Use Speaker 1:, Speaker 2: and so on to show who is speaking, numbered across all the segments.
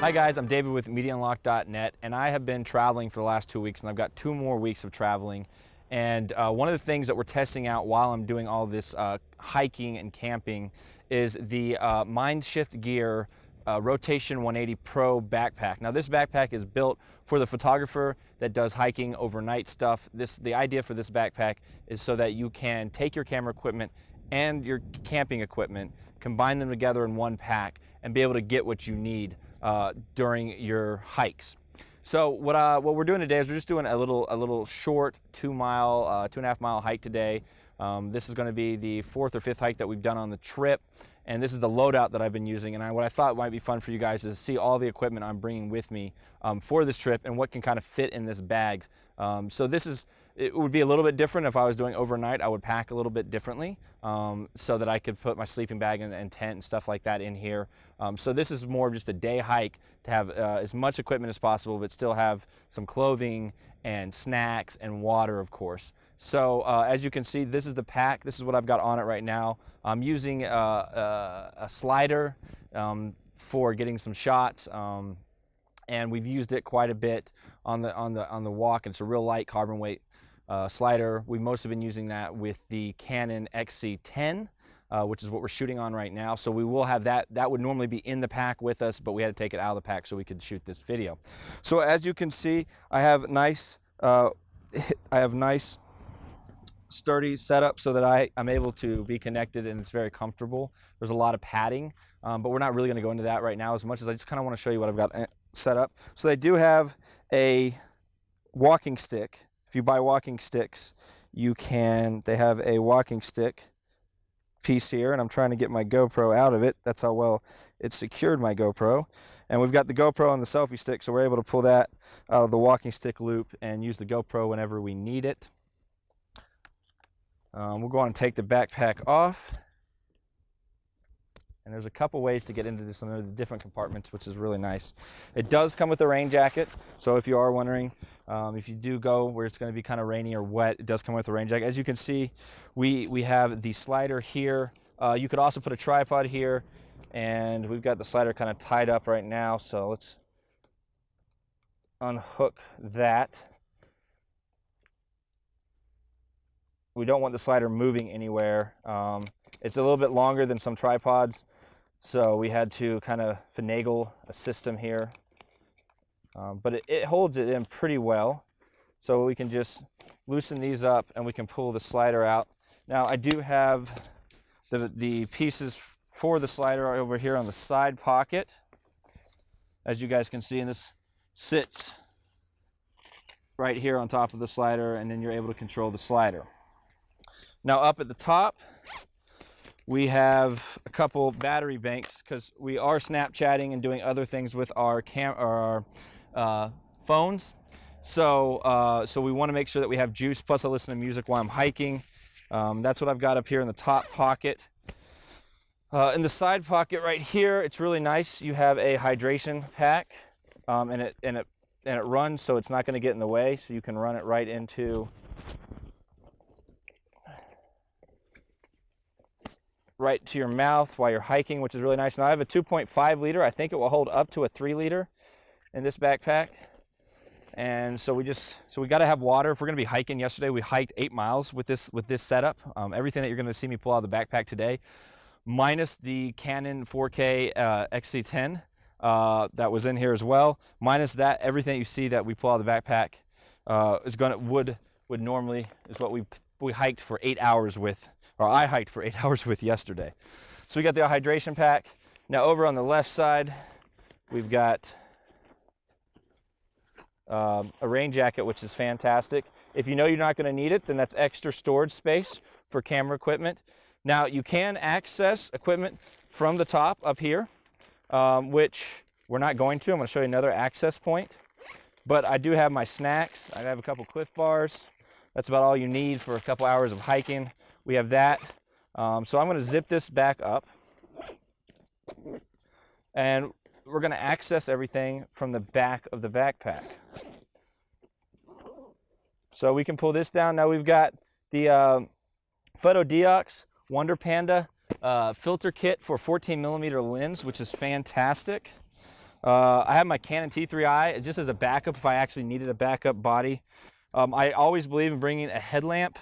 Speaker 1: Hi guys, I'm David with MediaUnlock.net, and I have been traveling for the last 2 weeks, and I've got 2 more weeks of traveling. And one of the things that we're testing out while I'm doing all this hiking and camping is the MindShift Gear Rotation 180 Pro backpack. Now this backpack is built for the photographer that does hiking overnight stuff. The idea for this backpack is so that you can take your camera equipment and your camping equipment, combine them together in one pack, and be able to get what you need during your hikes. So what we're doing today is we're just doing a little short 2.5 mile hike today. This is going to be the 4th or 5th hike that we've done on the trip, and this is the loadout that I've been using. And what I thought might be fun for you guys is to see all the equipment I'm bringing with me for this trip and what can kind of fit in this bag. So it would be a little bit different if I was doing overnight. I would pack a little bit differently so that I could put my sleeping bag and tent and stuff like that in here. So this is more of just a day hike to have as much equipment as possible, but still have some clothing and snacks and water, of course. So as you can see, this is the pack. This is what I've got on it right now. I'm using a slider for getting some shots. And we've used it quite a bit on the walk. And it's a real light carbon weight slider. We've mostly been using that with the Canon XC10, which is what we're shooting on right now. So we will have that. That would normally be in the pack with us, but we had to take it out of the pack so we could shoot this video. So as you can see, I have nice sturdy setup so that I'm able to be connected, and it's very comfortable. There's a lot of padding, but we're not really going to go into that right now as much as I just kind of want to show you what I've got set up. So they do have a walking stick. If you buy walking sticks, they have a walking stick piece here, and I'm trying to get my GoPro out of it. That's how well it secured my GoPro. And we've got the GoPro on the selfie stick, so we're able to pull that out of the walking stick loop and use the GoPro whenever we need it. We'll go on and take the backpack off. And there's a couple ways to get into some of the different compartments, which is really nice. It does come with a rain jacket, so if you are wondering, if you do go where it's going to be kind of rainy or wet, it does come with a rain jacket. As you can see, we have the slider here. You could also put a tripod here, and we've got the slider kind of tied up right now, so let's unhook that. We don't want the slider moving anywhere. It's a little bit longer than some tripods, so we had to kind of finagle a system here. But it holds it in pretty well. So we can just loosen these up and we can pull the slider out. Now I do have the pieces for the slider over here on the side pocket. As you guys can see, and this sits right here on top of the slider, and then you're able to control the slider. Now up at the top, we have a couple battery banks because we are Snapchatting and doing other things with our phones. So we want to make sure that we have juice. Plus I listen to music while I'm hiking. That's what I've got up here in the top pocket. In the side pocket right here, it's really nice. You have a hydration pack, and it runs so it's not going to get in the way. So you can run it right into to your mouth while you're hiking, which is really nice. Now I have a 2.5 liter. I think it will hold up to a 3 liter in this backpack. And so we got to have water if we're going to be hiking. Yesterday we hiked 8 miles with this setup. Everything that you're going to see me pull out of the backpack today, minus the Canon 4K XC10 that was in here as well, minus that, everything you see that we pull out of the backpack would normally is what we hiked for 8 hours with. Or I hiked for 8 hours with yesterday. So we got the hydration pack. Now over on the left side, we've got a rain jacket, which is fantastic. If you know you're not going to need it, then that's extra storage space for camera equipment. Now you can access equipment from the top up here, which we're not going to. I'm going to show you another access point. But I do have my snacks. I have a couple Cliff Bars. That's about all you need for a couple hours of hiking. We have that. So I'm going to zip this back up. And we're going to access everything from the back of the backpack. So we can pull this down. Now we've got the Photodiox Wonder Panda filter kit for 14mm lens, which is fantastic. I have my Canon T3i just as a backup if I actually needed a backup body. I always believe in bringing a headlamp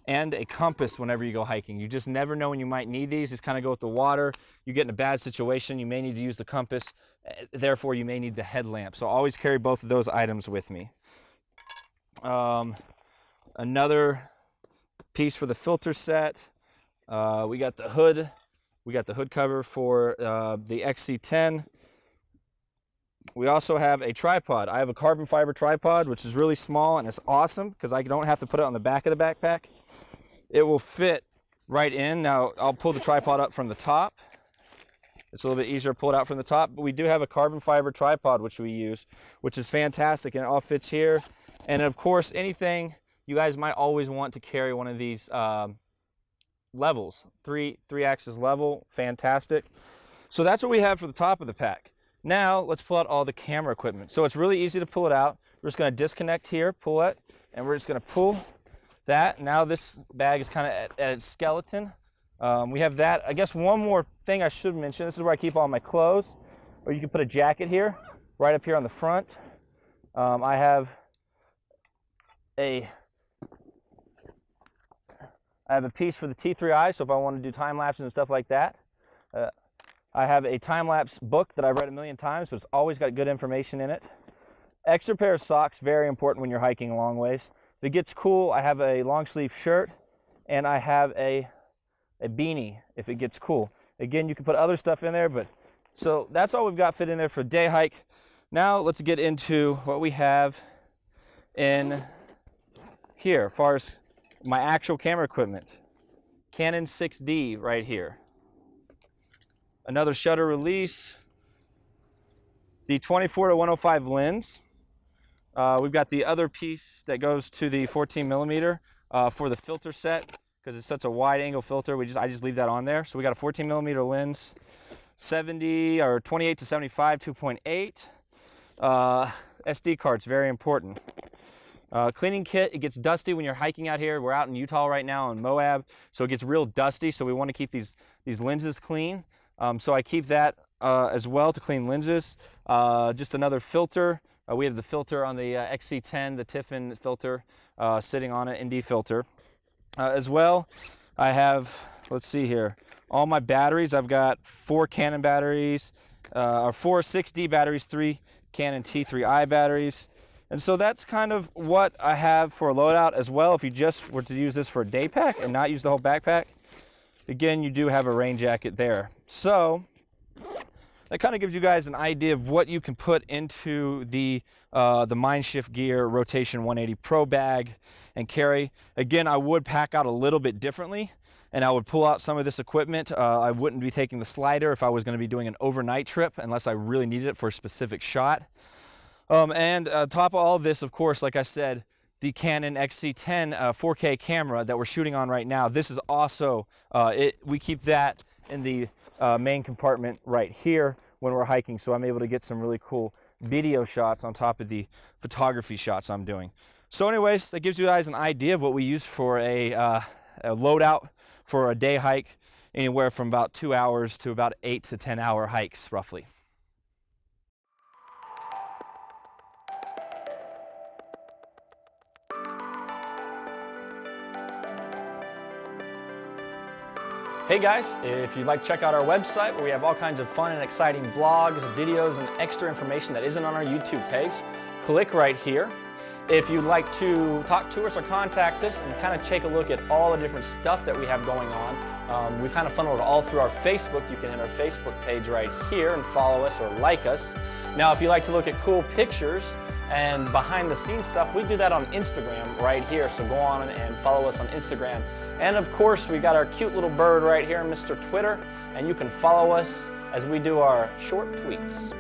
Speaker 1: and a compass whenever you go hiking. You just never know when you might need these. Just kind of go with the water. You get in a bad situation, you may need to use the compass. Therefore, you may need the headlamp. So always carry both of those items with me. Another piece for the filter set. We got the hood. We got the hood cover for the XC10. We also have a tripod. I have a carbon fiber tripod, which is really small, and it's awesome because I don't have to put it on the back of the backpack. It will fit right in. Now, I'll pull the tripod up from the top. It's a little bit easier to pull it out from the top, but we do have a carbon fiber tripod, which we use, which is fantastic, and it all fits here. And of course, anything, you guys might always want to carry one of these levels, three axis level, fantastic. So that's what we have for the top of the pack. Now let's pull out all the camera equipment. So it's really easy to pull it out. We're just going to disconnect here, pull it, and we're just going to pull that. Now this bag is kind of at its skeleton. We have that. I guess one more thing I should mention, this is where I keep all my clothes, or you can put a jacket here, right up here on the front. I have a piece for the T3i, so if I want to do time lapses and stuff like that. I have a time-lapse book that I've read a million times, but it's always got good information in it. Extra pair of socks, very important when you're hiking a long ways. If it gets cool, I have a long sleeve shirt, and I have a beanie if it gets cool. Again, you can put other stuff in there, but so that's all we've got fit in there for a day hike. Now let's get into what we have in here as far as my actual camera equipment. Canon 6D right here. Another shutter release. The 24-105 lens. We've got the other piece that goes to the 14mm for the filter set because it's such a wide angle filter. I just leave that on there. So we got a 14mm lens, 70 or 28 to 75, 2.8. SD card's very important. Cleaning kit, it gets dusty when you're hiking out here. We're out in Utah right now in Moab, so it gets real dusty, so we want to keep these lenses clean. So I keep that as well to clean lenses. Just another filter. We have the filter on the XC10, the Tiffin filter sitting on it, ND filter. As well, I have, let's see here, all my batteries. I've got 4 Canon batteries, or 4 6D batteries, 3 Canon T3i batteries. And so that's kind of what I have for a loadout as well. If you just were to use this for a day pack and not use the whole backpack, again, you do have a rain jacket there. So that kind of gives you guys an idea of what you can put into the MindShift Gear Rotation 180 Pro bag and carry. Again, I would pack out a little bit differently, and I would pull out some of this equipment. I wouldn't be taking the slider if I was going to be doing an overnight trip unless I really needed it for a specific shot. And on top of all this, of course, like I said, the Canon XC10 4K camera that we're shooting on right now. This is also, we keep that in the main compartment right here when we're hiking, so I'm able to get some really cool video shots on top of the photography shots I'm doing. So anyways, that gives you guys an idea of what we use for a loadout for a day hike, anywhere from about 2 hours to about 8 to 10 hour hikes, roughly. Hey guys, if you'd like to check out our website where we have all kinds of fun and exciting blogs, videos, and extra information that isn't on our YouTube page, click right here. If you'd like to talk to us or contact us and kind of take a look at all the different stuff that we have going on, we've kind of funneled it all through our Facebook. You can hit our Facebook page right here and follow us or like us. Now, if you like to look at cool pictures and behind the scenes stuff, we do that on Instagram right here, so go on and follow us on Instagram. And of course, we got our cute little bird right here, Mr. Twitter, and you can follow us as we do our short tweets.